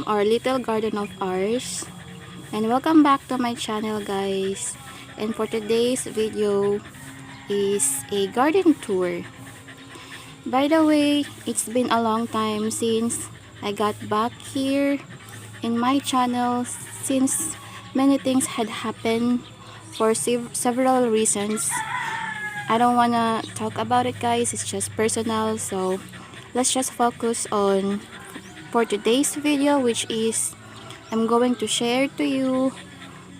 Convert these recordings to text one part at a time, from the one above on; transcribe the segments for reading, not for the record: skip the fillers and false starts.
our little garden of ours, and welcome back to my channel, guys. And for today's video is a garden tour. By the way, it's been a long time since I got back here in my channel, since many things had happened for several reasons. I don't wanna talk about it, guys. It's just personal, so let's just focus on for today's video, which is I'm going to share to you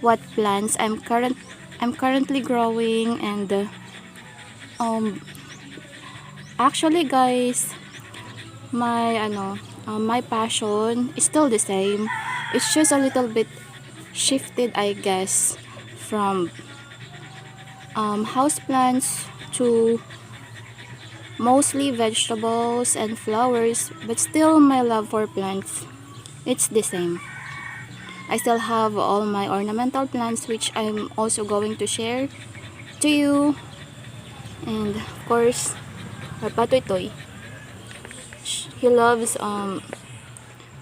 what plants I'm currently growing. And actually, guys, my passion is still the same. It's just a little bit shifted, I guess, from house plants to mostly vegetables and flowers, but still my love for plants, it's the same. I still have all my ornamental plants, which I'm also going to share to you. And of course, our patoy, he loves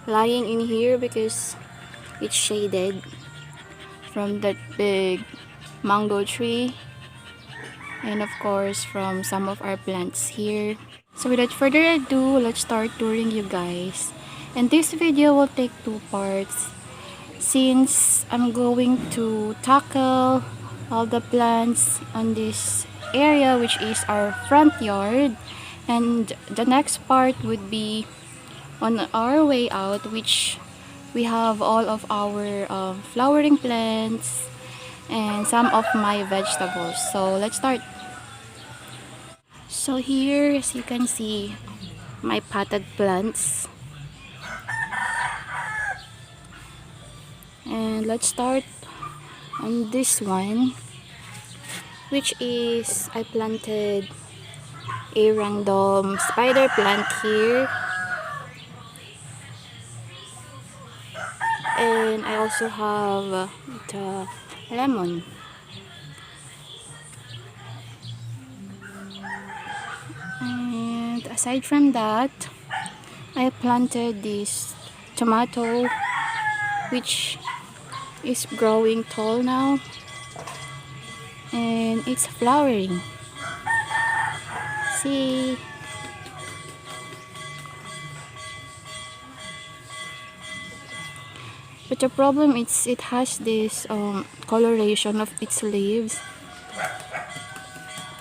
lying in here because it's shaded from that big mango tree, and of course from some of our plants here. So without further ado, let's start touring you guys. And this video will take two parts, since I'm going to tackle all the plants on this area, which is our front yard, and the next part would be on our way out, which we have all of our flowering plants and some of my vegetables. So let's start. So here, as you can see, my potted plants. And let's start on this one, which is I planted a random spider plant here, and I also have the lemon. And aside from that, I planted this tomato, which is growing tall now, and it's flowering. See, but the problem is it has this coloration of its leaves.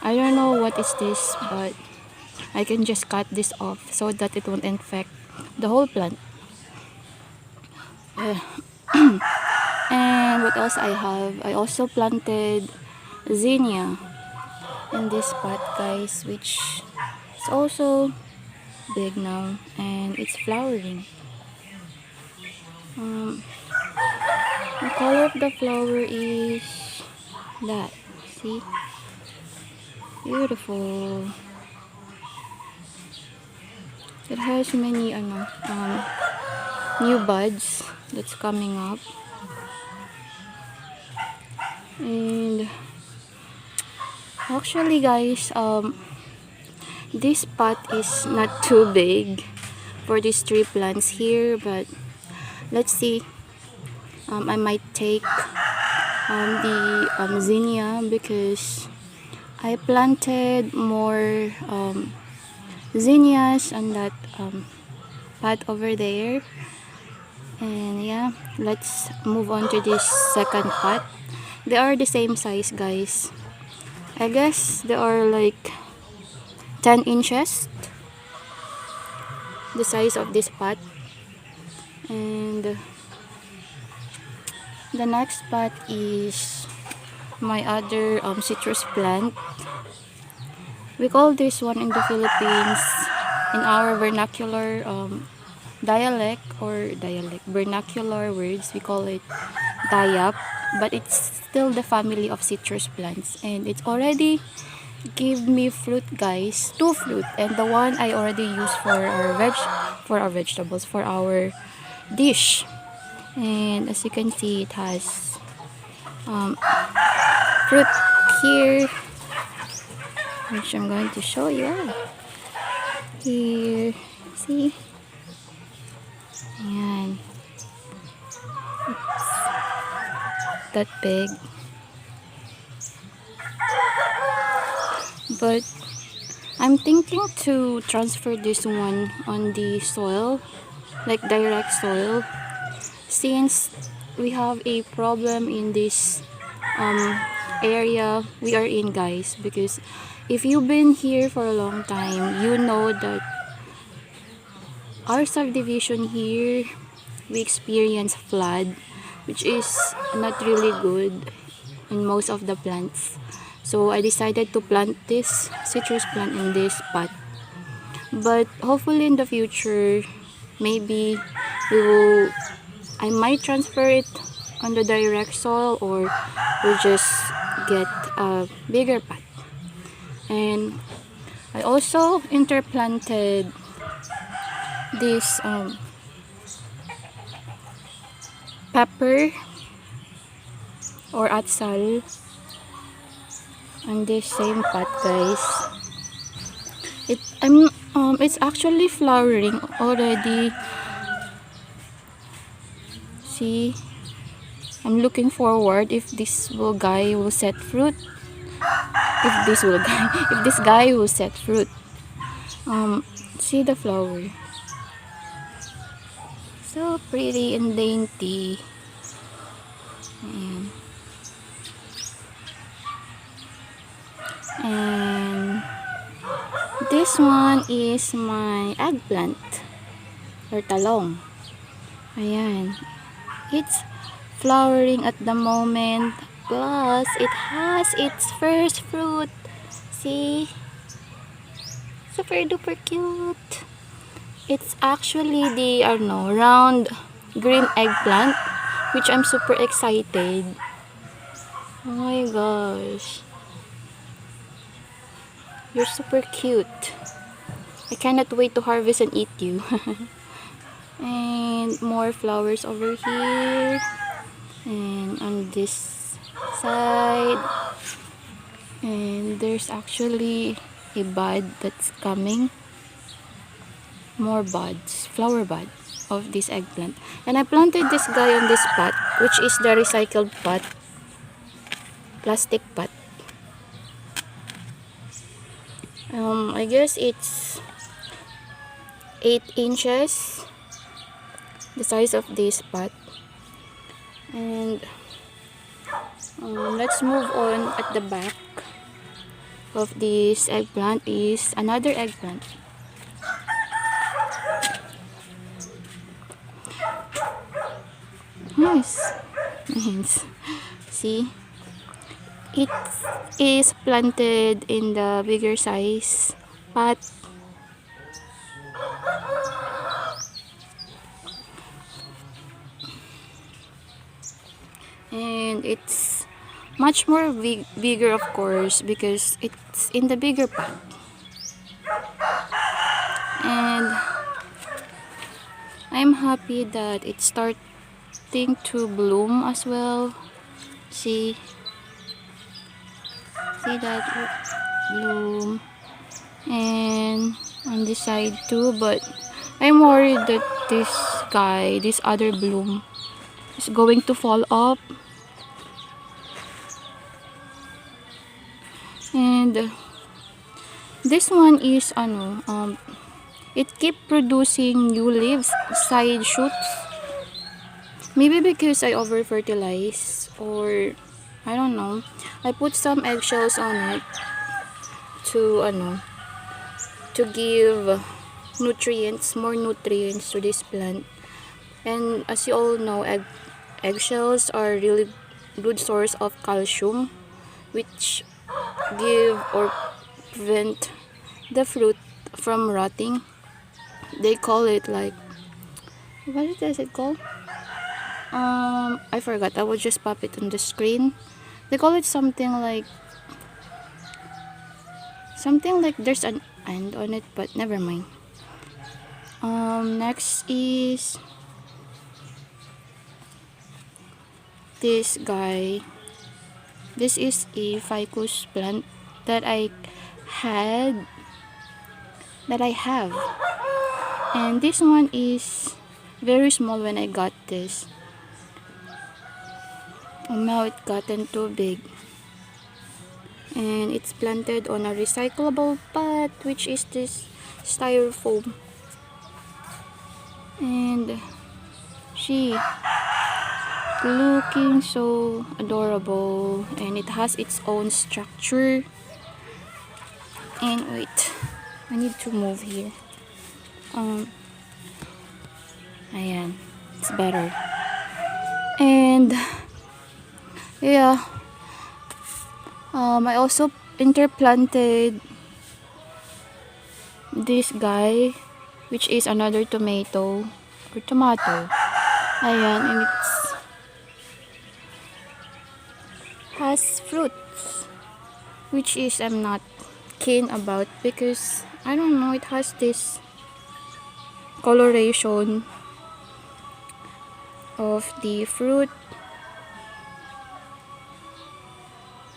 I don't know what is this, but I can just cut this off so that it won't infect the whole plant. And what else I have? I also planted zinnia in this pot, guys, which is also big now and it's flowering. The color of the flower is that. See? Beautiful. It has many new buds that's coming up. And actually, guys, this pot is not too big for these three plants here, but let's see. I might take the zinnia because I planted more zinnias on that pot over there. And yeah, let's move on to this second pot. They are the same size, guys. I guess they are like 10 inches, the size of this pot. And the next pot is my other citrus plant. We call this one in the Philippines, in our vernacular vernacular words, we call it dayap, but it's still the family of citrus plants, and it's already give me fruit, guys, two fruit, and the one I already used for our vegetables, for our dish. And as you can see, it has fruit here, which I'm going to show you. Here, see? Ayan. that big. But I'm thinking to transfer this one on the soil, like direct soil, since we have a problem in this area we are in, guys, because if you've been here for a long time, you know that our subdivision here, we experience flood, which is not really good in most of the plants. So I decided to plant this citrus plant in this pot. But hopefully in the future, maybe we will, I might transfer it on the direct soil, or we'll just get a bigger pot. And I also interplanted this pepper or atsal on this same pot, guys. It's actually flowering already. See, I'm looking forward if this guy will set fruit. If this guy will set fruit. See the flower, so pretty and dainty. Ayan. And this one is my eggplant or talong. Ayan. It's flowering at the moment. Plus, it has its first fruit. See? Super duper cute. It's actually the round green eggplant, which I'm super excited. Oh my gosh. You're super cute. I cannot wait to harvest and eat you. And more flowers over here. And on this side. And there's actually a bud that's coming. More buds, flower bud of this eggplant. And I planted this guy on this pot, which is the recycled pot. Plastic pot. I guess it's 8 inches, the size of this pot. And let's move on. At the back of this eggplant is another eggplant. Nice. See, it is planted in the bigger size pot. And it's much more bigger, of course, because it's in the bigger pot. And I'm happy that it's starting to bloom as well. See that bloom, and on this side too. But I'm worried that this other bloom is going to fall off. And this one is it keep producing new leaves, side shoots. Maybe because I over fertilize, or I don't know. I put some eggshells on it to give more nutrients to this plant. And as you all know, eggshells are really good source of calcium, which give or prevent the fruit from rotting. They call it like, what does it call? I forgot. I will just pop it on the screen. They call it something like there's an end on it, but never mind. Next is this guy. This is a ficus plant that I have, and this one is very small when I got this. And now it gotten too big. And it's planted on a recyclable pot, which is this styrofoam. And she looking so adorable, and it has its own structure. And wait, I need to move here. Ayan, it's better. And yeah, I also interplanted this guy, which is another tomato or tomato. Ayan, and it's has fruits, which is I'm not keen about because I don't know, it has this coloration of the fruit.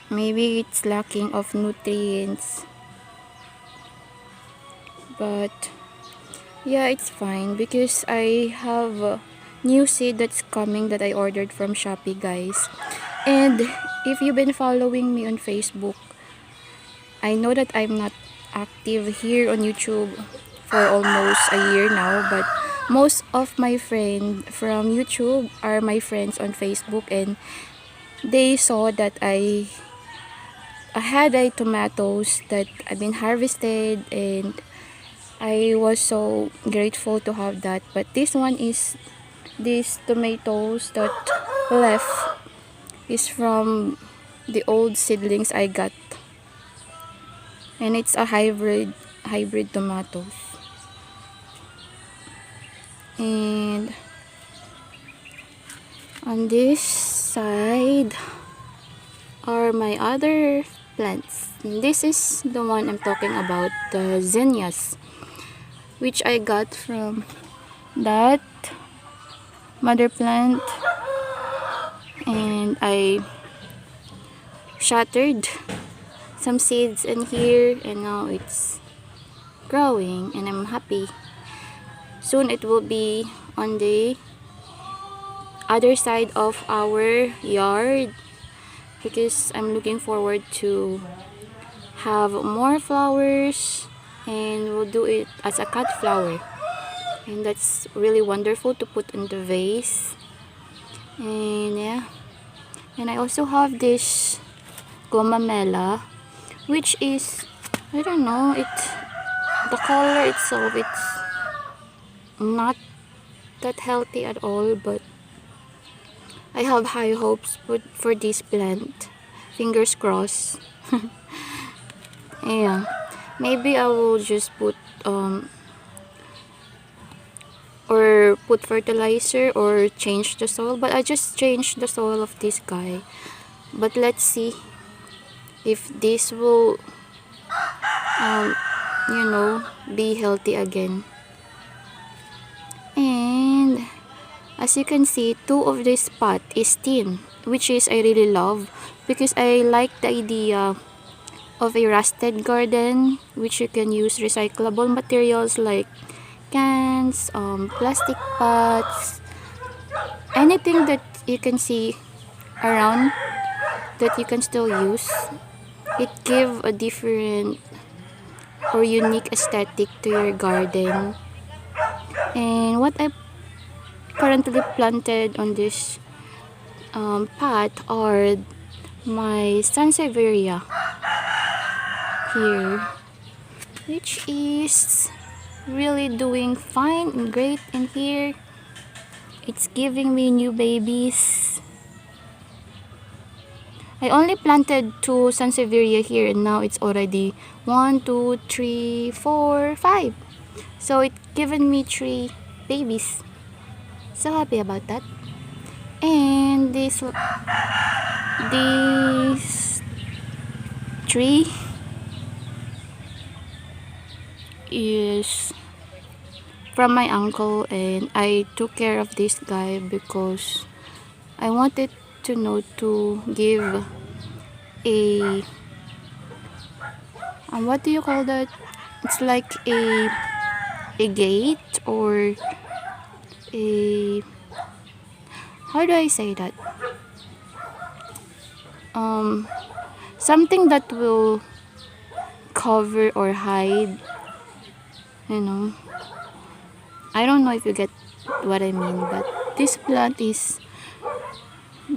Maybe it's lacking of nutrients, but yeah, it's fine because I have a new seed that's coming that I ordered from Shopee, guys. And if you've been following me on Facebook, I know that I'm not active here on YouTube for almost a year now, but most of my friends from YouTube are my friends on Facebook, and they saw that I had a tomatoes that I've been harvested, and I was so grateful to have that. But this one is these tomatoes that left is from the old seedlings I got, and it's a hybrid tomatoes. And on this side are my other plants. And this is the one I'm talking about, the zinnias, which I got from that mother plant, and I shattered some seeds in here, and now it's growing, and I'm happy. Soon it will be on the other side of our yard because I'm looking forward to have more flowers, and we'll do it as a cut flower, and that's really wonderful to put in the vase. And yeah, and I also have this gomamela, which is, I don't know, the color itself, it's not that healthy at all, but I have high hopes for this plant. Fingers crossed. Yeah, maybe I will just put or put fertilizer or change the soil, but I just changed the soil of this guy. But let's see if this will be healthy again. And as you can see, two of this pot is tin, which is I really love because I like the idea of a rusted garden, which you can use recyclable materials like cans, plastic pots, anything that you can see around that you can still use. It gives a different or unique aesthetic to your garden. And what I currently planted on this pot are my sansevieria here, which is really doing fine and great in here. It's giving me new babies. I only planted two sansevieria here, and now it's already 1, 2, 3, 4, 5. So it's given me 3 babies. So happy about that. And this tree is from my uncle, and I took care of this guy because I wanted to know to give a what do you call that? It's like a gate or a, how do I say that? um something that will cover or hide, you know. I don't know if you get what I mean, but this plant is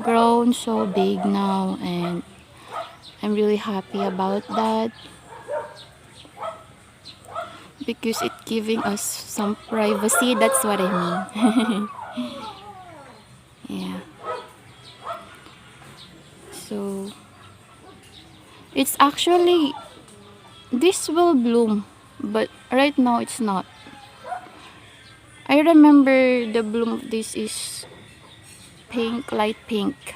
grown so big now, and I'm really happy about that because it's giving us some privacy. That's what I mean. Yeah. So it's actually, this will bloom, but right now it's not. I remember the bloom of this is pink, light pink.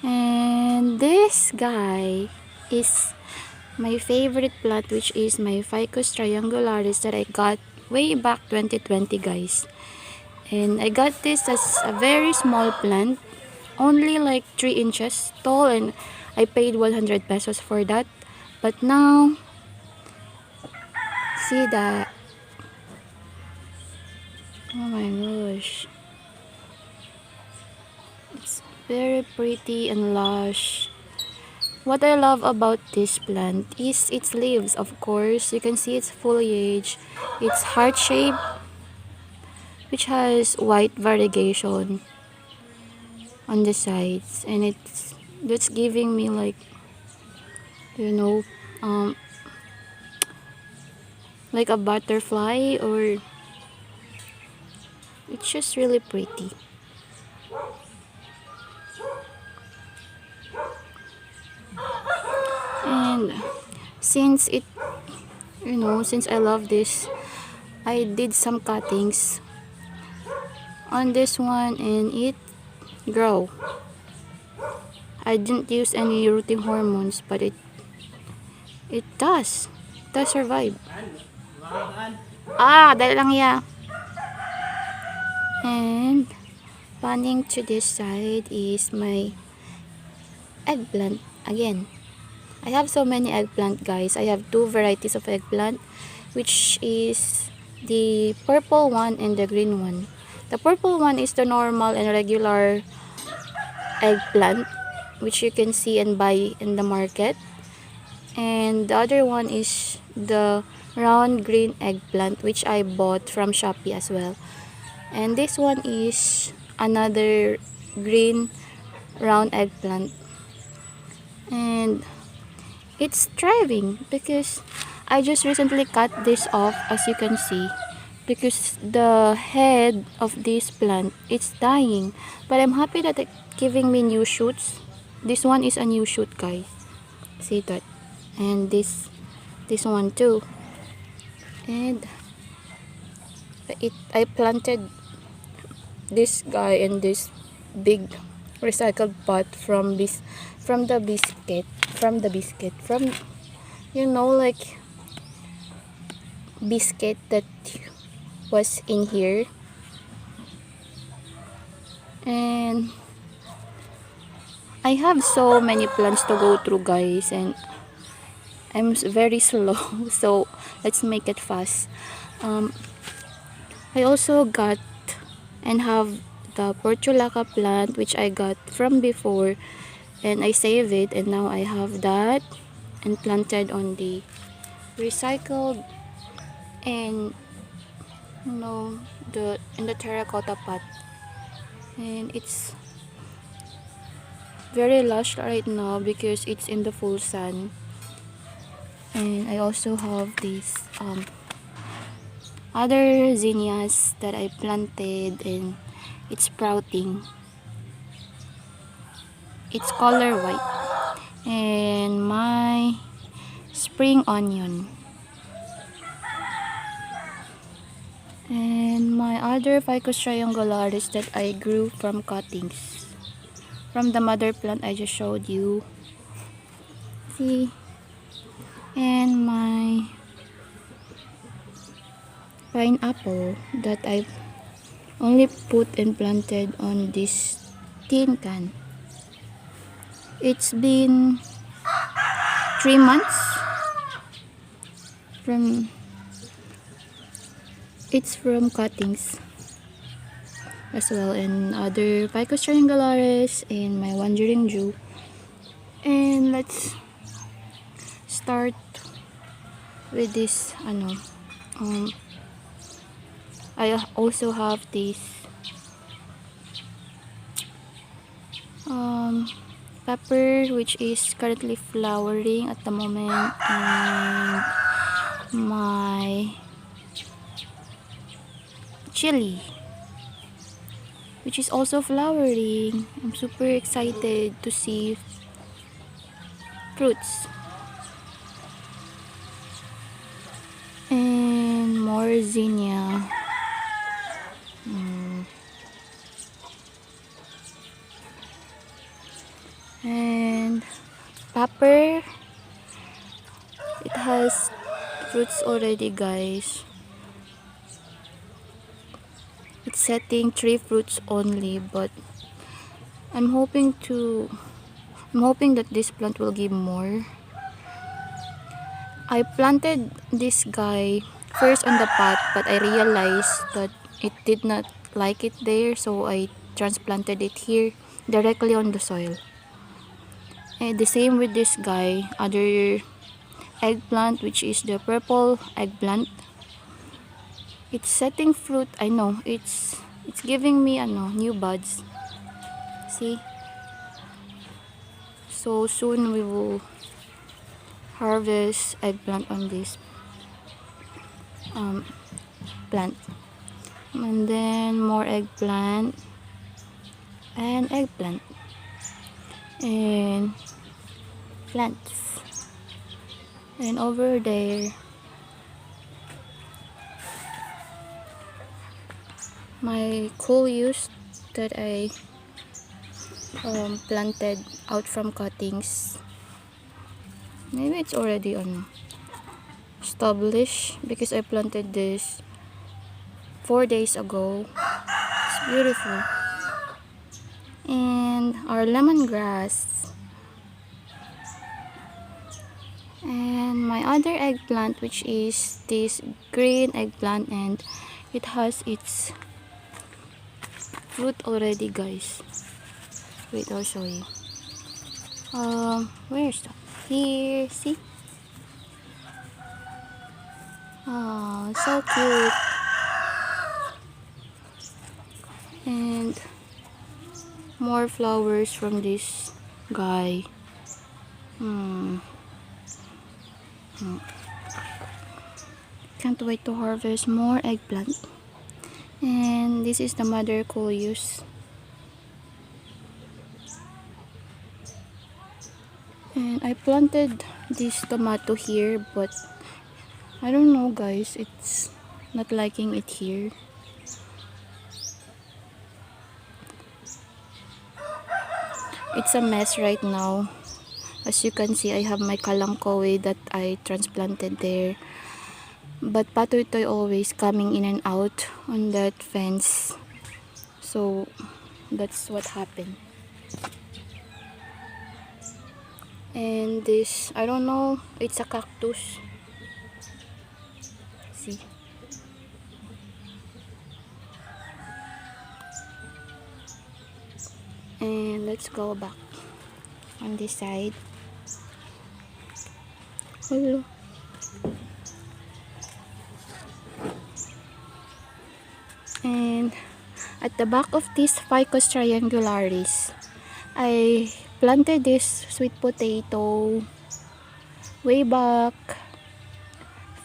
And this guy is my favorite plant, which is my Ficus triangularis that I got way back 2020, guys. And I got this as a very small plant, only like 3 inches tall, and I paid 100 pesos for that. But now, see that. Oh my gosh. It's very pretty and lush. What I love about this plant is its leaves, of course. You can see its foliage. It's heart shape, which has white variegation on the sides, and that's giving me like, you know, um like a butterfly, or it's just really pretty. And since it, since I love this, I did some cuttings on this one, and it grow. I didn't use any rooting hormones, but it does survive. Dali lang ya. And panning to this side is my eggplant again. I have so many eggplant, guys. I have 2 varieties of eggplant, which is the purple one and the green one. The purple one is the normal and regular eggplant, which you can see and buy in the market. And the other one is the round green eggplant, which I bought from Shopee as well. And this one is another green round eggplant. And it's thriving because I just recently cut this off, as you can see, because the head of this plant, it's dying. But I'm happy that it's giving me new shoots. This one is a new shoot, guys. See that? And this one too. And I planted this guy in this big recycled pot from the biscuit, like biscuit that was in here. And I have so many plants to go through, guys, and I'm very slow, so let's make it fast. I also got and have the portulaca plant, which I got from before, and I saved it, and now I have that and planted on the recycled, and in the terracotta pot, and it's very lush right now because it's in the full sun. And I also have these other zinnias that I planted, and it's sprouting. It's color white. And my spring onion, and my other Ficus triangularis that I grew from cuttings from the mother plant I just showed you. See? And my pineapple that I only put and planted on this tin can. It's been 3 months from cuttings. as well, and other Ficus triangularis and my wandering Jew. And let's start with this I also have this pepper, which is currently flowering at the moment, and my chili, which is also flowering. I'm super excited to see fruits. And more zinnia. And pepper, it has fruits already, guys. It's setting 3 fruits only, but I'm hoping that this plant will give more. I planted this guy first on the pot, but I realized that it did not like it there, so I transplanted it here directly on the soil. And the same with this guy, other eggplant, which is the purple eggplant. It's setting fruit. I know it's giving me new buds. See? So soon we will harvest eggplant on this plant. And then more eggplant and eggplant and plants. And over there, my coleus that I planted out from cuttings. Maybe it's already established because I planted this 4 days ago. It's beautiful. And our lemongrass. And my other eggplant, which is this green eggplant, and it has its fruit already, guys. Wait, I'll show you. Where's that? Here, see? Oh, so cute. And more flowers from this guy. Can't wait to harvest more eggplant. And this is the mother coleus. And I planted this tomato here, but I don't know, guys, it's not liking it here. It's a mess right now. As you can see, I have my kalangkowe that I transplanted there. But patoy-toy always coming in and out on that fence. So that's what happened. And this, I don't know, it's a cactus. See? And let's go back on this side. Hello. And at the back of this Ficus triangularis, I planted this sweet potato way back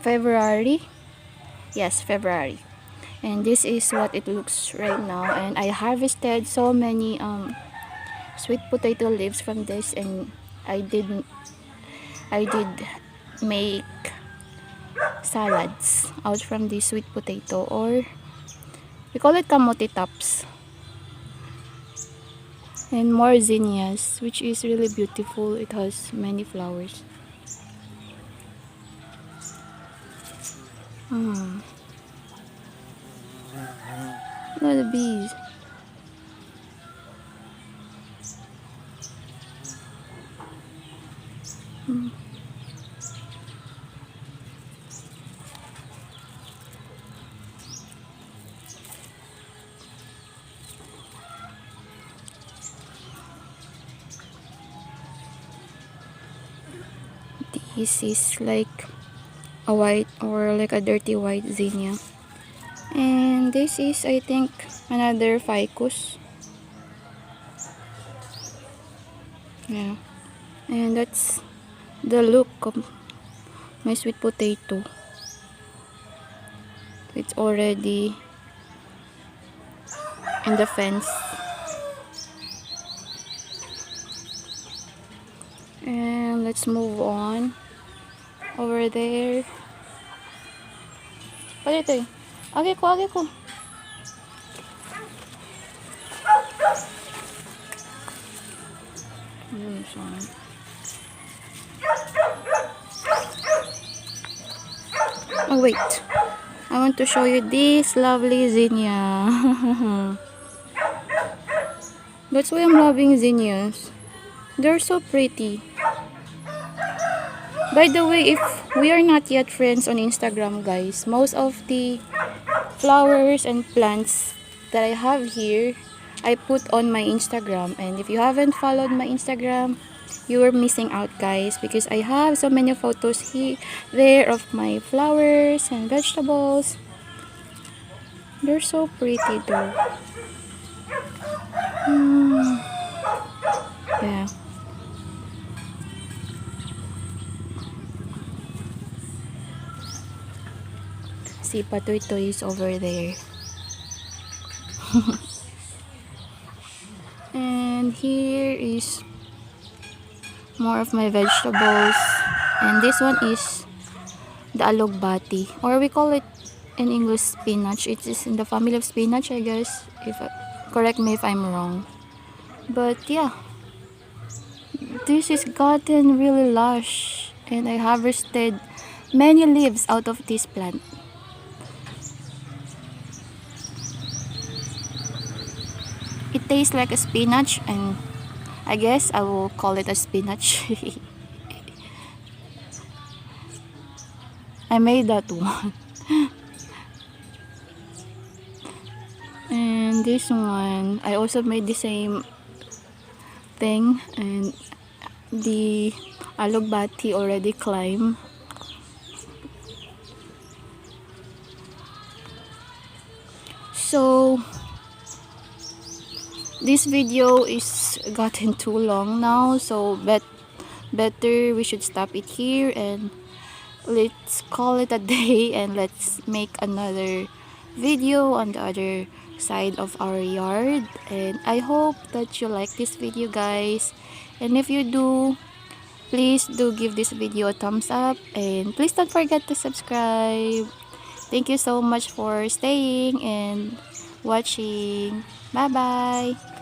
February. Yes, February. And this is what it looks right now. And I harvested so many sweet potato leaves from this, and I did make salads out from this sweet potato, or we call it kamote tops. And more zinnias, which is really beautiful. It has many flowers. Look at the bees. This is like a white or like a dirty white zinnia. And this is, I think, another ficus. Yeah. And that's the look of my sweet potato. It's already in the fence. And let's move on over there. Pwede ito eh. Age ko, age ko. Oh wait, I want to show you this lovely zinnia. That's why I'm loving zinnias. They're so pretty. By the way, if we are not yet friends on Instagram, guys, most of the flowers and plants that I have here, I put on my Instagram. And if you haven't followed my Instagram, you are missing out, guys, because I have so many photos here there of my flowers and vegetables. They're so pretty though. Yeah. See, Patoy is over there. And here is more of my vegetables. And this one is the alogbati, or we call it in English spinach. It is in the family of spinach, I guess. Correct me if I'm wrong. But yeah, this is gotten really lush, and I harvested many leaves out of this plant. It tastes like a spinach, and I guess I will call it a spinach. I made that one. And this one, I also made the same thing, and the alogbati already climbed. So this video is gotten too long now, so better we should stop it here and let's call it a day, and let's make another video on the other side of our yard. And I hope that you like this video, guys, and if you do, please do give this video a thumbs up, and please don't forget to subscribe. Thank you so much for staying and watching. Bye bye.